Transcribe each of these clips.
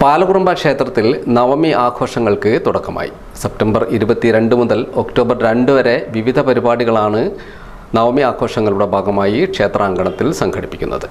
പാലകുറുമ്പ ക്ഷേത്രത്തിൽ നവമി ആഘോഷങ്ങൾക്ക് തുടക്കമായി. സെപ്റ്റംബർ 22 മുതൽ ഒക്ടോബർ 2 വരെ വിവിധ പരിപാടികളാണ് നവമി ആഘോഷങ്ങളുടെ ഭാഗമായി ക്ഷേത്രാങ്കണത്തിൽ സംഘടിപ്പിക്കുന്നത്.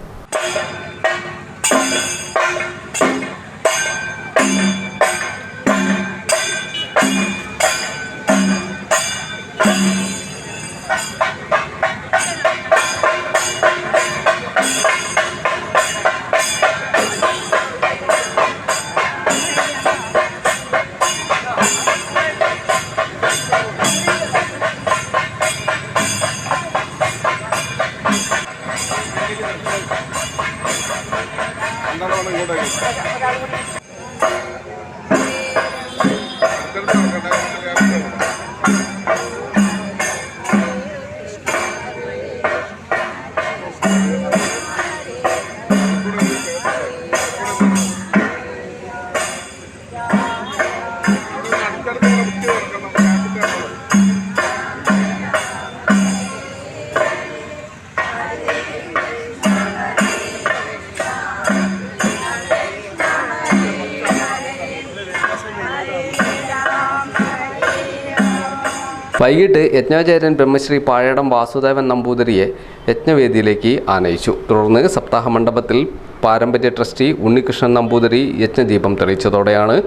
വൈകിട്ട് യജ്ഞാചാര്യൻ ബ്രഹ്മശ്രീ പാഴേടം വാസുദേവൻ നമ്പൂതിരിയെ യജ്ഞവേദിയിലേക്ക് ആനയിച്ചു. തുടർന്ന് സപ്താഹ മണ്ഡപത്തിൽ പാരമ്പര്യ ട്രസ്റ്റി ഉണ്ണികൃഷ്ണൻ നമ്പൂതിരി യജ്ഞദീപം തെളിയിച്ചതോടെയാണ്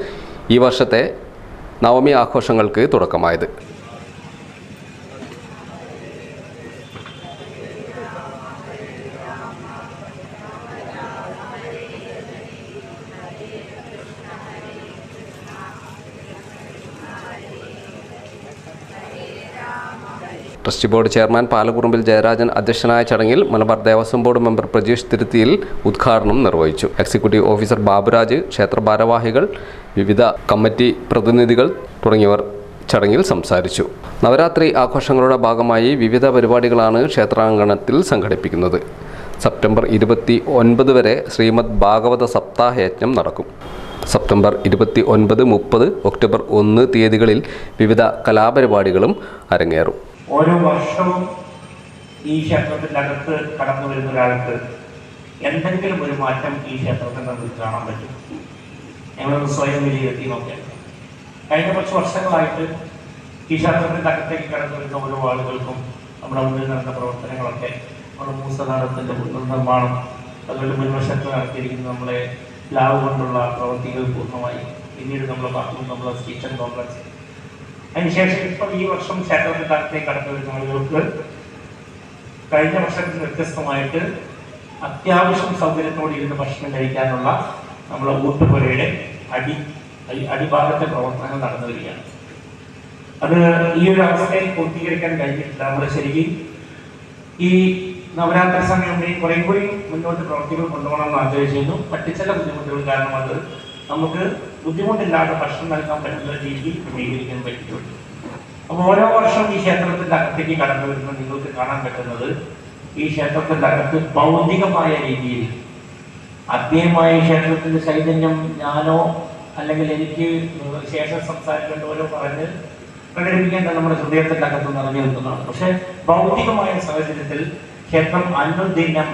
ഈ വർഷത്തെ നവമി ആഘോഷങ്ങൾക്ക് തുടക്കമായത്. ട്രസ്റ്റി ബോർഡ് ചെയർമാൻ പാലകുറുമ്പിൽ ജയരാജൻ അധ്യക്ഷനായ ചടങ്ങിൽ മലബാർ ദേവസ്വം ബോർഡ് മെമ്പർ പ്രജീഷ് തിരുത്തിയിൽ ഉദ്ഘാടനം നിർവഹിച്ചു. എക്സിക്യൂട്ടീവ് ഓഫീസർ ബാബുരാജ്, ക്ഷേത്ര ഭാരവാഹികൾ, വിവിധ കമ്മിറ്റി പ്രതിനിധികൾ തുടങ്ങിയവർ ചടങ്ങിൽ സംസാരിച്ചു. നവരാത്രി ആഘോഷങ്ങളുടെ ഭാഗമായി വിവിധ പരിപാടികളാണ് ക്ഷേത്രാങ്കണത്തിൽ സംഘടിപ്പിക്കുന്നത്. സെപ്റ്റംബർ 29 വരെ ശ്രീമദ് ഭാഗവത സപ്താഹ യജ്ഞം നടക്കും. സെപ്റ്റംബർ 29, 30, ഒക്ടോബർ 1 തീയതികളിൽ വിവിധ കലാപരിപാടികളും അരങ്ങേറും. ഓരോ വർഷവും ഈ ക്ഷേത്രത്തിൻ്റെ അകത്ത് കടന്നു വരുന്ന ഒരാൾക്ക് എന്തെങ്കിലും ഒരു മാറ്റം ഈ ക്ഷേത്രത്തിൽ നമുക്ക് കാണാൻ പറ്റും. ഞങ്ങളൊന്ന് സ്വയം വിലയിരുത്തി നോക്കിയാൽ കഴിഞ്ഞ കുറച്ച് വർഷങ്ങളായിട്ട് ഈ ക്ഷേത്രത്തിൻ്റെ അകത്തേക്ക് കടന്നു വരുന്ന ഓരോ ആളുകൾക്കും നമ്മുടെ മുന്നിൽ നടന്ന പ്രവർത്തനങ്ങളൊക്കെ നമ്മുടെ മൂസദാനത്തിൻ്റെ നിർമ്മാണം, അതുപോലെ മുൻവശത്ത് നടത്തിയിരിക്കുന്ന നമ്മളെ ലാവ് കൊണ്ടുള്ള പ്രവൃത്തികൾ പൂർണ്ണമായി, പിന്നീട് നമ്മളെ കിച്ചൺ കോംപ്ലക്സ്, അതിനുശേഷം ഇപ്പോൾ ഈ വർഷം ക്ഷേത്രത്തിൻ്റെ അകത്തേക്ക് കടന്നു വരുന്ന ആളുകൾക്ക് കഴിഞ്ഞ വർഷത്തിൽ വ്യത്യസ്തമായിട്ട് അത്യാവശ്യം സൗകര്യത്തോടെ ഇരുന്ന് ഭക്ഷണം കഴിക്കാനുള്ള നമ്മളെ ഊട്ടുപുരയുടെ അടിഭാഗത്തെ പ്രവർത്തനങ്ങൾ നടന്നു വരികയാണ്. അത് ഈ ഒരു അവസ്ഥയിൽ പൂർത്തീകരിക്കാൻ കഴിഞ്ഞിട്ടില്ല. നമ്മൾ ശരിക്കും ഈ നവരാത്രി സമയം കുറേ കൂടി മുന്നോട്ട് പ്രവർത്തികൾ കൊണ്ടുപോകണമെന്ന് ആഗ്രഹിച്ചിരുന്നു. മറ്റു ചില ബുദ്ധിമുട്ടുകൾ കാരണം അത് നമുക്ക് ബുദ്ധിമുട്ടില്ലാതെ ഭക്ഷണം നൽകാൻ പറ്റുന്ന രീതിയിൽ ക്രമീകരിക്കാൻ പറ്റിയിട്ടുണ്ട്. അപ്പോൾ ഓരോ വർഷവും ഈ ക്ഷേത്രത്തിൻ്റെ അകത്തേക്ക് കടന്നു വരുമ്പോൾ നിങ്ങൾക്ക് കാണാൻ പറ്റുന്നത് ഈ ക്ഷേത്രത്തിൻ്റെ അകത്ത് ഭൗതികമായ രീതിയിൽ ആത്മീയമായ ക്ഷേത്രത്തിൻ്റെ ചൈതന്യം ഞാനോ അല്ലെങ്കിൽ എനിക്ക് ശേഷം സംസാരിക്കേണ്ട ഓരോ പറഞ്ഞ് പ്രകടിപ്പിക്കേണ്ട നമ്മുടെ ഹൃദയത്തിൻ്റെ അകത്ത് നിറഞ്ഞു നിൽക്കുന്നതാണ്. പക്ഷെ ഭൗതികമായ സാഹചര്യത്തിൽ ക്ഷേത്രം അനുദിനം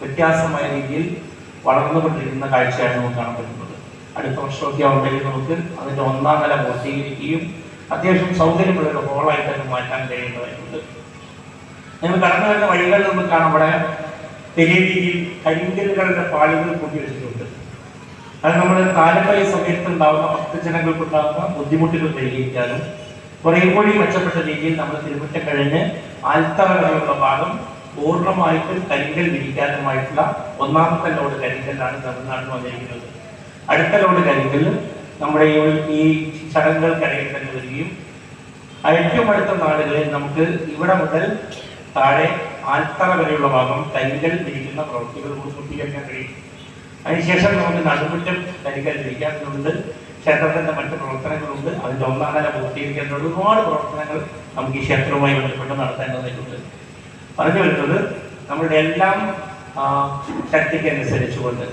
വ്യത്യാസമായ രീതിയിൽ വളർന്നുകൊണ്ടിരിക്കുന്ന കാഴ്ചയാണ് നമുക്ക് കാണാൻ പറ്റുന്നത്. അടുത്ത വർഷമൊക്കെ ആവുമ്പോഴേക്കും നമുക്ക് അതിൻ്റെ 1ാം നില പൂർത്തീകരിക്കുകയും അത്യാവശ്യം സൗകര്യമുള്ള ഒരു ഹോളായിട്ട് അത് മാറ്റാൻ കഴിയേണ്ടതായിട്ടുണ്ട്. ഞങ്ങൾ കടന്നു വരുന്ന വഴികളിൽ നമുക്ക് കാണാൻ ഇവിടെ വലിയ രീതിയിൽ കരിങ്കല്ലുകളുടെ പാളികൾ കൂട്ടി വെച്ചിട്ടുണ്ട്. അത് നമ്മൾ കാലമായ സമയത്ത് ഉണ്ടാകുന്ന ഭക്തജനങ്ങൾക്കുണ്ടാകുന്ന ബുദ്ധിമുട്ടുകൾ പരിഹരിക്കാനും കുറേ കൂടി മെച്ചപ്പെട്ട രീതിയിൽ നമ്മൾ തിരുമുറ്റം കഴിഞ്ഞ് ആൽത്തറ വരെയുള്ള ഭാഗം പൂർണ്ണമായിട്ടും കരിങ്കൽ വിരിക്കാനുമായിട്ടുള്ള 1ാമത്തെ ലോഡ് കരിങ്കല്ലാണ് തമിഴ്നാട്ടിൽ വന്നിരിക്കുന്നത്. അടുത്ത ലോഡ് കരിങ്കൽ നമ്മുടെ ഈ ചടങ്ങുകൾക്കിടയിൽ തന്നെ വരികയും ഏറ്റവും അടുത്ത നാടുകളിൽ നമുക്ക് ഇവിടെ മുതൽ താഴെ ആൽത്തറ വരെയുള്ള ഭാഗം കരിങ്കൽ വിരിക്കുന്ന പ്രവൃത്തികൾ പൂർത്തീകരിക്കാൻ കഴിയും. അതിനുശേഷം നമുക്ക് നടുമുറ്റം കരിങ്കൽ വിരിക്കാനുണ്ട്. ക്ഷേത്രത്തിൻ്റെ മറ്റു പ്രവർത്തനങ്ങളുണ്ട്. അതിൻ്റെ 1ാം നില പൂർത്തീകരിക്കാനുള്ള ഒരുപാട് പ്രവർത്തനങ്ങൾ നമുക്ക് ഈ ക്ഷേത്രവുമായി ബന്ധപ്പെട്ട് നടത്തേണ്ടതായിട്ടുണ്ട്. പറഞ്ഞു വരുന്നത് നമ്മളുടെ എല്ലാം ശക്തിക്ക് അനുസരിച്ചുകൊണ്ട്,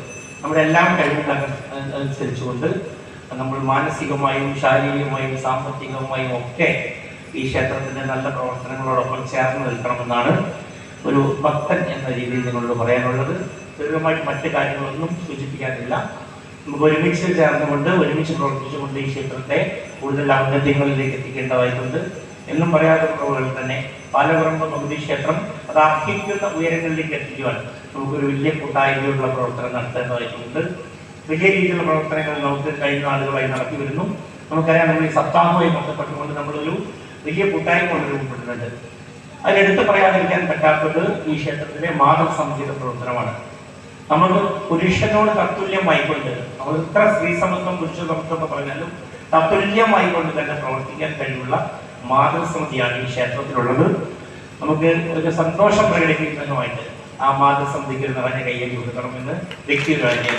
നമ്മുടെ എല്ലാം കഴിവിനനുസരിച്ചുകൊണ്ട് നമ്മൾ മാനസികമായും ശാരീരികമായും സാമ്പത്തികമായും ഒക്കെ ഈ ക്ഷേത്രത്തിൻ്റെ നല്ല പ്രവർത്തനങ്ങളോടൊപ്പം ചേർന്ന് നിൽക്കണമെന്നാണ് ഒരു ഭക്തൻ എന്ന രീതിയിൽ നിങ്ങളോട് പറയാനുള്ളത്. ദീർഘമായിട്ട് മറ്റു കാര്യങ്ങളൊന്നും സൂചിപ്പിക്കാനില്ല. നമുക്ക് ഒരുമിച്ച് ചേർന്നുകൊണ്ട് ഒരുമിച്ച് പ്രവർത്തിച്ചുകൊണ്ട് ഈ ക്ഷേത്രത്തെ കൂടുതൽ ഔന്നത്യങ്ങളിലേക്ക് എത്തിക്കേണ്ടതായിട്ടുണ്ട്. എന്നും പറയാതുള്ള പോലെ തന്നെ പാലപ്പറമ്പ് ഭഗവതി ക്ഷേത്രം അത് അർഹിക്കുന്ന ഉയരങ്ങളിലേക്ക് എത്തിക്കുവാൻ നമുക്കൊരു വലിയ കൂട്ടായ്മയുള്ള പ്രവർത്തനം നടത്തേണ്ടതായിട്ടുണ്ട്. വലിയ രീതിയിലുള്ള പ്രവർത്തനങ്ങൾ നമുക്ക് കഴിഞ്ഞ നാളുകളായി നടത്തി വരുന്നു. നമുക്കറിയാം, നമ്മൾ ഈ സപ്താഹവുമായി ബന്ധപ്പെട്ടുകൊണ്ട് നമ്മളൊരു വലിയ കൂട്ടായ്മ കൊണ്ട് രൂപപ്പെട്ടിട്ടുണ്ട്. അതിലെടുത്ത് പറയാതിരിക്കാൻ പറ്റാത്തത് ഈ ക്ഷേത്രത്തിലെ മാതൃസംഹിത പ്രവർത്തനമാണ്. നമ്മൾ പുരുഷനോട് തത്തുല്യമായിക്കൊണ്ട്, നമ്മൾ ഇത്ര സ്ത്രീ സമത്വം പുരുഷ സമത്വം ഒക്കെ പറഞ്ഞാലും തത്തുല്യമായിക്കൊണ്ട് തന്നെ പ്രവർത്തിക്കാൻ കഴിവുള്ള മാതൃസമിതിയാണ് ഈ ക്ഷേത്രത്തിലുള്ളത്. നമുക്ക് ഒരു സന്തോഷം പ്രകടിപ്പിക്കുന്നതുമായിട്ട് ആ മാതൃസമിതിക്ക് നിറഞ്ഞ കയ്യേറി കൊടുക്കണമെന്ന് വ്യക്തിപരമായിട്ട്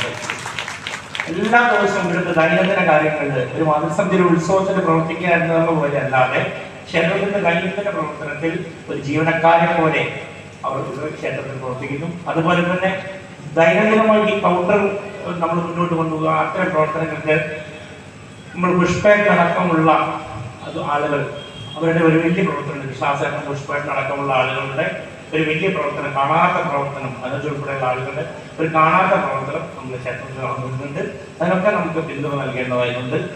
എല്ലാ ദിവസവും ഇവിടുത്തെ ദൈനംദിന കാര്യങ്ങളിൽ ഒരു മാതൃസമിതിയുടെ ഉത്സവത്തിന് പ്രവർത്തിക്കുക എന്നുള്ള പോലെ അല്ലാതെ ക്ഷേത്രത്തിന്റെ ദൈനംദിന പ്രവർത്തനത്തിൽ ഒരു ജീവനക്കാരെ പോലെ അവർ ക്ഷേത്രത്തിൽ പ്രവർത്തിക്കുന്നു. അതുപോലെ തന്നെ ദൈനംദിനമായി ഈ കൗണ്ടർ നമ്മൾ മുന്നോട്ട് കൊണ്ടുപോകുക, അത്തരം പ്രവർത്തനങ്ങൾക്ക് നമ്മൾ പുഷ്പേറ്റ് അടക്കമുള്ള ആളുകൾ അവരുടെ ഒരു വലിയ പ്രവർത്തനം, വിശ്വാസ പുഷ്പേറ്റ് അടക്കമുള്ള ആളുകളുടെ ഒരു വലിയ പ്രവർത്തനം, കാണാത്ത പ്രവർത്തനം, അതിനുൾപ്പെടെയുള്ള ആളുകളുടെ ഒരു കാണാത്ത പ്രവർത്തനം നമ്മൾ ക്ഷേത്രത്തിൽ നടന്നുകൊണ്ട് അതിനൊക്കെ നമുക്ക് പിന്തുണ നൽകേണ്ടതായിട്ടുണ്ട്.